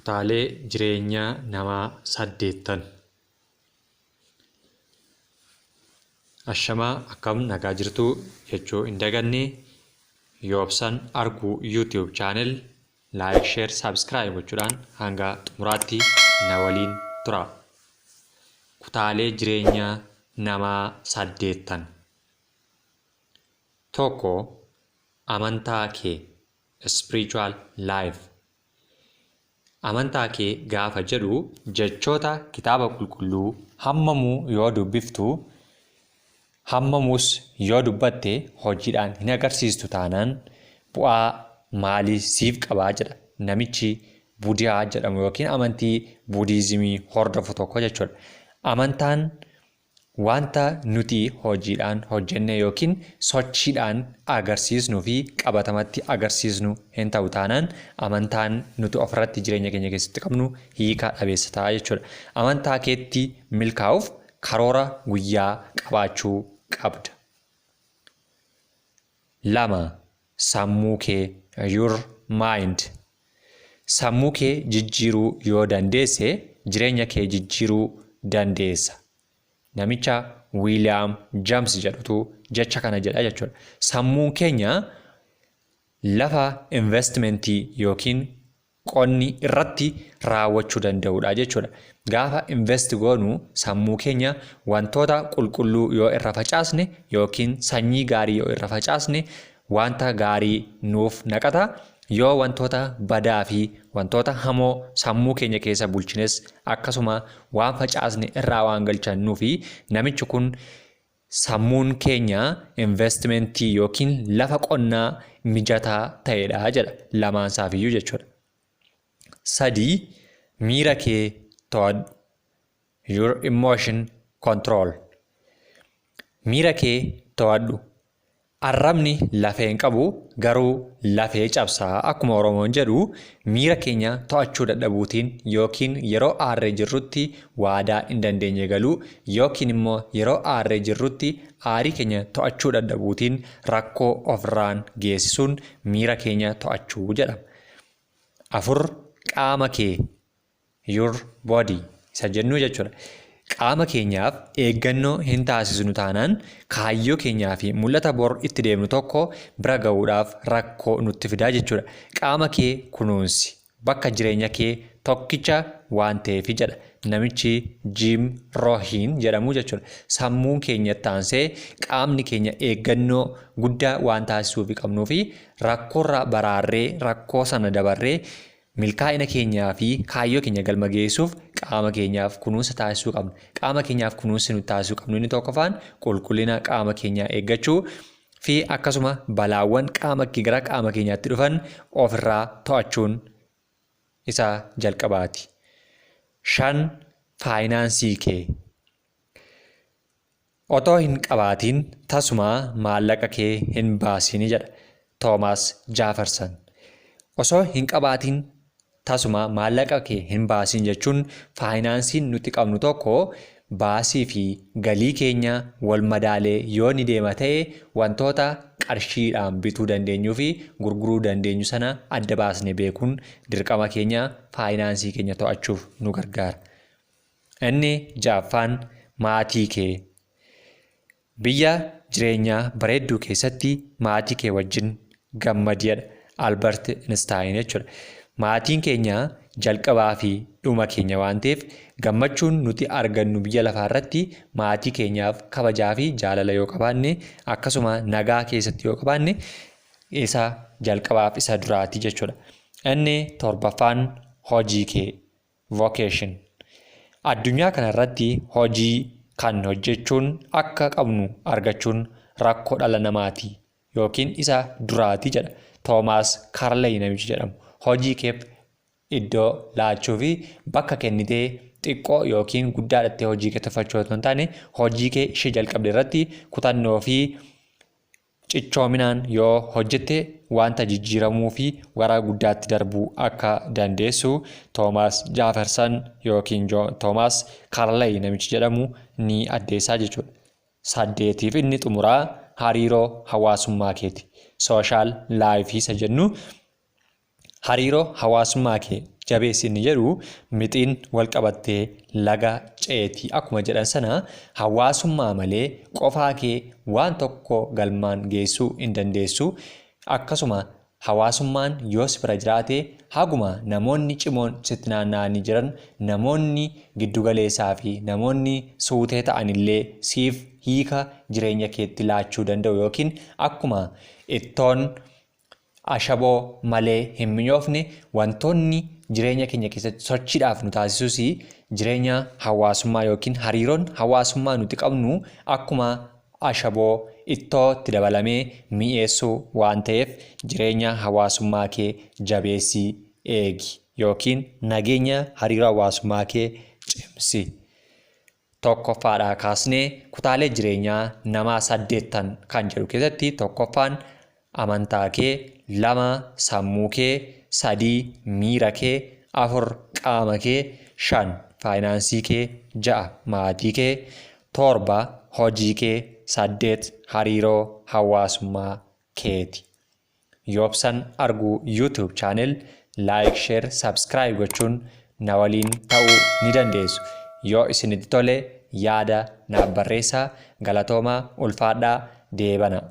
Kutaalee jireenyaa namaa saddeettan. Ashamaa akkam nagaa jirtu jechuu hin daganne. Yoobsan arguu YouTube channel like, share, subscribe gochuudhaan hanga xumuraatti na waliin tura. Kutaalee jireenyaa namaa saddeettan. Tokko, amantaa kee spiritual life. Amantaa kee gaafa jedhu jechoota kitaaba qulqulluu hammamuu yoo dubbiftu hammamuus yoo dubbatte hojiidhaan hin agarsiistu taanaan bu'aa maalii siif qabaa jedha namichi buudiyaa jedhamu yookiin amantii buudiizimii hordofu tokko jechuudha. Amantaan wanta nuti hojiidhaan hojjenne yookiin sochiidhaan agarsiisnuu fi qabatamatti agarsiisnu hin ta'u taanaan amantaan nuti ofirratti jireenya keenya keessatti qabnu hiika dhabeessa ta'a jechuudha. Amantaa keetti milkaa'uuf karoora guyyaa qabaachuu qabda. 2. Sammuu kee your mind. Sammuu kee jijjiiruu yoo dandeesse jireenya kee jijjiiruu dandeessa. Namicha William James jedhutu jecha kana jedha jechuudha. Sammuun keenya lafa investmentii yookiin qonni irratti raawwachuu danda'udha jechuudha. Gaafa invest goonu sammuu keenya wantoota qulqulluu yoo irra facaasne yookiin sanyii gaarii yoo irra facaasne wanta gaarii nuuf naqata. Yoo wantoota badaa fi wantoota hamoo sammuu keenya keessa bulchines akkasuma waan facaasne irraa waan galchannuu fi namichi kun sammuun keenya investmentii yookiin lafa qonnaa mijataa ta'edha jedha lamaansaafiyyuu jechuudha. 3. Miira kee to'adhu. Your emotion control. Miira kee to'adhu. Arrabni lafee hin qabu garuu lafee cabsaa akkuma Oromoon jedhu miira keenya to'achuu dadhabuutiin yookiin yeroo aarree jirrutti waadaa hin dandeenye galuu yookiin immoo yeroo aarree jirrutti aarii keenya to'achuu dadhabuutiin rakkoo ofirraan geessisuun miira keenya to'achuu jedhama. 4. Qaama kee your body isa jennu jechuudha. Qaama keenyaaf eeggannoo hin taasisnu taanaan kaayyoo keenyaa fi mul'ata bor itti deemnu tokko bira ga'uudhaaf rakkoo nutti fidaa jechuudha. Qaama kee kunuunsi bakka jireenya kee tokkicha waan ta'eef jedha namichi Jim Rohn jedhamu jechuudha. Sammuun keenya taansee qaamni keenya eeggannoo guddaa waan taasisuuf qabnuu fi rakkoorra baraarree rakkoo sana dabarree milkaa'ina keenyaa fi kaayyoo keenya galma geessuuf qaama keenyaaf kunuunsa taasisuu qabna. Qaama keenyaaf kunuunsi nuti taasisuu qabnu inni tokkoffaan qulqullina qaama keenyaa eeggachuu fi akkasuma balaawwan gara qaama keenyaatti dhufan ofirraa to'achuun isa jalqabaati. 5. Faayinaansii kee. Otoo hin qabaatiin tasumaa maallaqa kee hin baasini jedha Toomaas Jaafarsan. Osoo hin qabaatiin tasuma maallaqa kee hin baasiin jechuun faayinaansiin nuti qabnu tokko baasii fi galii keenya wal madaalee yoo ni deema ta'e wantoota qarshiidhaan bituu dandeenyuu fi gurguruu dandeenyu sana adda baasnee beekuun dirqama keenya faayinaansii keenya to'achuuf nu gargaara. Inni 6ffaan maatii kee. Biyya jireenyaa bareedduu keessatti maatii kee wajjin gammadi jedha Albert Einstein jechuudha. Maatiin keenya jalqabaa fi dhuma keenya waan ta'eef gammachuun nuti argannu biyya lafaa irratti maatii keenyaaf kabajaa fi jaalala yoo qabaanne akkasuma nagaa keessatti yoo qabaanne isa jalqabaaf isa duraati jechuudha. Inni 7ffaan hojii kee vocation. Addunyaa kana irratti hojii kan hojjechuun akka qabnu argachuun rakkoo dhala namaati yookiin isa duraati jedha Toomaas Kaarleey namichi jedhamu. Hojii keef iddoo laachuu fi bakka kennitee xiqqoo yookiin guddaadhattee hojii kee tuffachuu otoo hin taane hojii kee ishee jalqabde irratti kutannoo fi cichoominaan yoo hojjette wanta jijjiiramuu fi gara guddaatti darbuu akka dandeessu Toomaas Jaafarsan yookiin Toomaas Kaarleey namichi jedhamu ni addeessaa jechuudha. 8. Inni xumuraa hariiroo hawaasummaa keeti. Social life isa jennu hariiroo hawaasummaa kee jabeessi inni jedhu mixiin wal qabattee laga ceeti akkuma jedhan sana hawaasummaa malee qofaa kee waan tokko galmaan geessuu hin dandeessu. Akkasuma hawaasummaan yoos bira jiraate haguma namoonni cimoon sitti naanna'anii jiran namoonni giddugaleessaa fi namoonni suutee ta'anillee siif hiika jireenya keetti laachuu danda'u yookiin akkuma ittoon ashaboo malee hin minyoofne wantoonni jireenya keenya keessatti sochiidhaaf nu taasisus jireenya hawaasummaa yookiin hariiroon hawaasummaa nuti qabnu akkuma ashaboo ittootti dabalamee mi'eessuu waan ta'eef jireenya hawaasummaa kee jabeessii eegi yookiin nageenya hariiroo hawaasummaa kee cimsi. Tokkoffaadhaa kaasnee kutaalee jireenyaa namaa 8 kan jedhu keessatti tokkoffaan amantaa kee, 2 sammuu kee, 3 miira kee, 4 qaama kee, 5 faayinaansii kee, 6 maatii kee, 7 hojii kee, 8 hariiroo hawaasummaa keeti. Yoobsan arguu YouTube channel like, share, subscribe gochuun na waliin ta'uu ni dandeessu. Yoo isinitti tole yaada naaf barreessaa. Galatoomaa ulfaadhaa deebana.